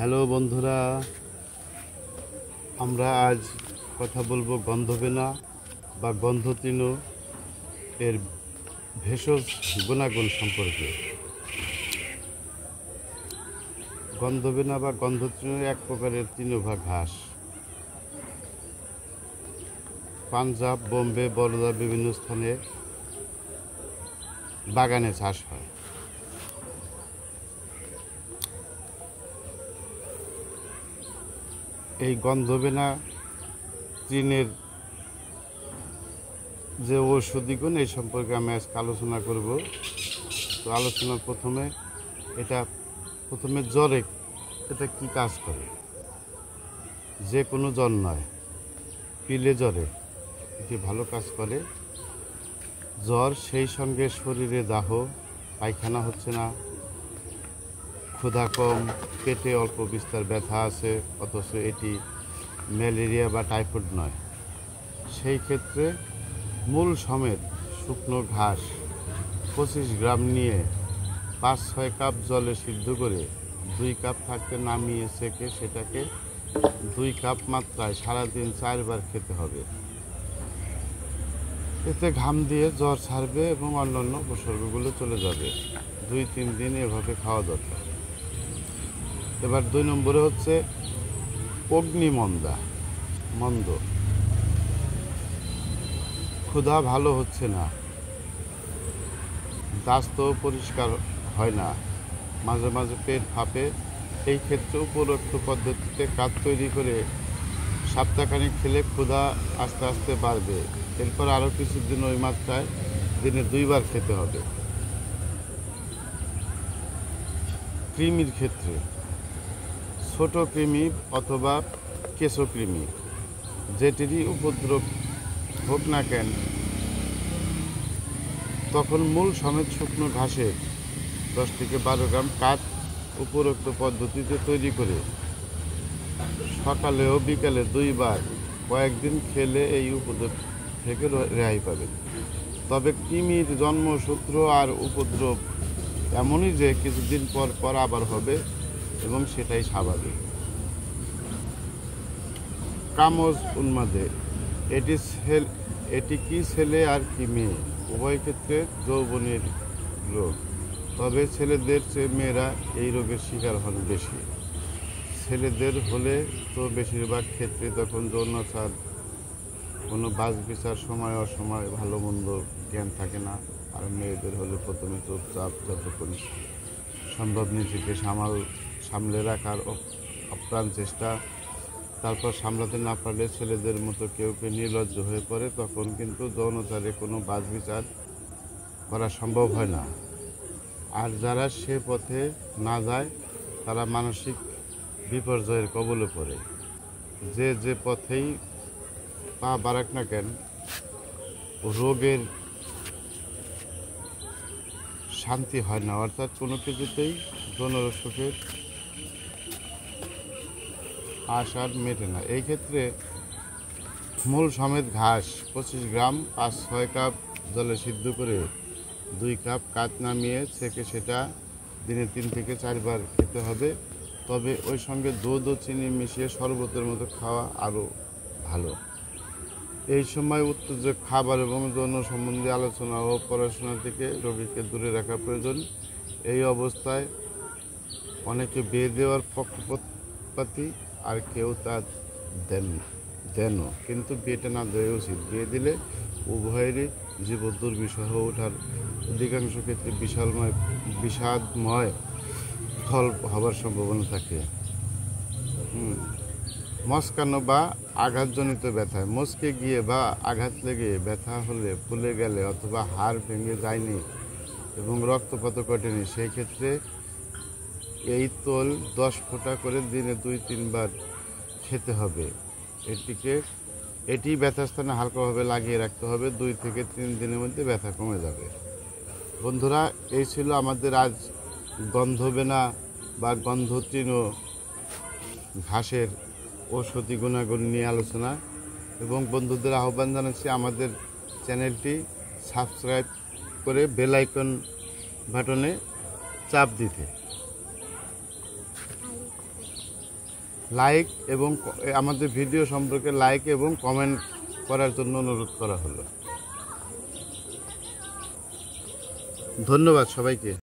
Hello বন্ধুরা, আমরা আজ কথা বলবো গন্ধবেনা বা গন্ধতৃণ এর ভেষজ গুণাগুণ সম্পর্কে। গন্ধবেনা বা গন্ধতৃণ এক প্রকারের তৃণভা ঘাস। পাঞ্জাব, বোম্বে, বরোদা বিভিন্ন স্থানে বাগানে চাষ হয়। এই গন্ধবেনা তৃণের যে ঔষধি গুণ এই সম্পর্কে আমি আজকে আলোচনা করব। তো আলোচনার প্রথমে জ্বরে এটা কি কাজ করে। যে কোনো জ্বর নয়, পিলে জ্বরে এটি ভালো কাজ করে। জ্বর, সেই সঙ্গে শরীরে দাহ, পায়খানা হচ্ছে না, ক্ষুধা কম, পেটে অল্প বিস্তর ব্যথা আছে, অথচ এটি ম্যালেরিয়া বা টাইফয়েড নয়। সেই ক্ষেত্রে মূল সমেত শুকনো ঘাস 25 গ্রাম নিয়ে 5-6 কাপ জলে সিদ্ধ করে 2 কাপ থাকতে নামিয়ে সেকে সেটাকে 2 কাপ মাত্রায় সারাদিন 4 বার খেতে হবে। এতে ঘাম দিয়ে জ্বর ছাড়বে এবং অন্যান্য উপসর্গগুলো চলে যাবে। 2-3 দিন এভাবে খাওয়া দরকার। এবার 2 নম্বরে হচ্ছে মন্দ। ক্ষুধা ভালো হচ্ছে না, দাঁত পরিষ্কার হয় না, মাঝে মাঝে পেট ফাঁপে। এই ক্ষেত্রে উপরোক্ত পদ্ধতিতে কাঠ তৈরি করে সপ্তাহখানেক খেলে ক্ষুধা আস্তে আস্তে বাড়বে। এরপর আরও কিছুদিন ওই মাত্রায় দিনে 2 বার খেতে হবে। কৃমির ক্ষেত্রে ছোট কৃমি অথবা কেঁচো কৃমি যেটিরই উপদ্রব হোক না কেন, তখন মূল সমেত শুকনো ঘাসের 10 থেকে 12 গ্রাম কাঠ উপরোক্ত পদ্ধতিতে তৈরি করে সকালে ও বিকালে 2 বার কয়েকদিন খেলে এই উপদ্রব থেকে রেহাই পাবেন। তবে কৃমির জন্মসূত্র আর উপদ্রব এমনই যে কিছুদিন পর পর আবার হবে এবং সেটাই স্বাভাবিক। কামজ উন্মাদে এটি কি ছেলে আর কি মেয়ে, উভয় ক্ষেত্রে যৌবনের রোগ। তবে ছেলেদের চেয়ে মেয়েরা এই রোগের শিকার হন বেশি। ছেলেদের হলে তো বেশিরভাগ ক্ষেত্রে তখন যৌনাচার, কোনো বাছ বিচার সময় অসময় ভালো মন্দ জ্ঞান থাকে না। আর মেয়েদের হলে প্রথমে চুপচাপ যতক্ষণ সম্ভব নিজেকে সামলে রাখার আপ্রাণ চেষ্টা, তারপর সামলাতে না পারলে ছেলেদের মতো কেউ নির্লজ্জ হয়ে পড়ে। তখন কিন্তু যৌনাচারে কোনো বাছ বিচার করা সম্ভব হয় না। আর যারা সে পথে না যায় তারা মানসিক বিপর্যয়ের কবলে পড়ে। যে পথেই পা বাড়াক না কেন, রোগের শান্তি হয় না, অর্থাৎ কোনো কিছুতেই যৌনরসুখের আশা মেটে না। এই ক্ষেত্রে মূল সমেত ঘাস 25 গ্রাম 5-6 কাপ জলে সিদ্ধ করে 2 কাপ কাঠ নামিয়ে ছেঁকে সেটা দিনে 3 থেকে 4 বার খেতে হবে। তবে ওই সঙ্গে দুধ ও চিনি মিশিয়ে শরবতের মতো খাওয়া আরও ভালো। এই সময় উত্তেজক খাবার এবং যৌন সম্বন্ধে আলোচনা ও পড়াশোনা থেকে রোগীকে দূরে রাখা প্রয়োজন। এই অবস্থায় অনেকে বিয়ে দেওয়ার পক্ষপাতী, আর কেউ তা দেনও, কিন্তু বিয়েটা না দেওয়া উচিত। বিয়ে দিলে উভয়েরই জীবন দুর্বিষহ হয়ে ওঠার অধিকাংশ ক্ষেত্রে বিষাদময় ফল হবার সম্ভাবনা থাকে। মচকানো বা আঘাতজনিত ব্যথায় মচকে গিয়ে বা আঘাত লেগে ব্যথা হলে, ফুলে গেলে অথবা হাড় ভেঙে যায়নি এবং রক্তপাত ঘটেনি, সেই ক্ষেত্রে এই তোল 10 ফোঁটা করে দিনে 2-3 বার খেতে হবে। এটি ব্যথাস্থানে হালকাভাবে লাগিয়ে রাখতে হবে। 2 থেকে 3 দিনের মধ্যে ব্যথা কমে যাবে। বন্ধুরা, এই ছিল আমাদের আজ গন্ধবেনা বা গন্ধতৃণ ঘাসের ঔষধি গুণাগুণ নিয়ে আলোচনা। এবং বন্ধুদের আহ্বান জানাচ্ছি আমাদের চ্যানেলটি সাবস্ক্রাইব করে বেল আইকন বাটনে চাপ দিতে। লাইক এবং আমাদের ভিডিও সম্পর্কে লাইক এবং কমেন্ট করার জন্য অনুরোধ করা হলো। ধন্যবাদ সবাইকে।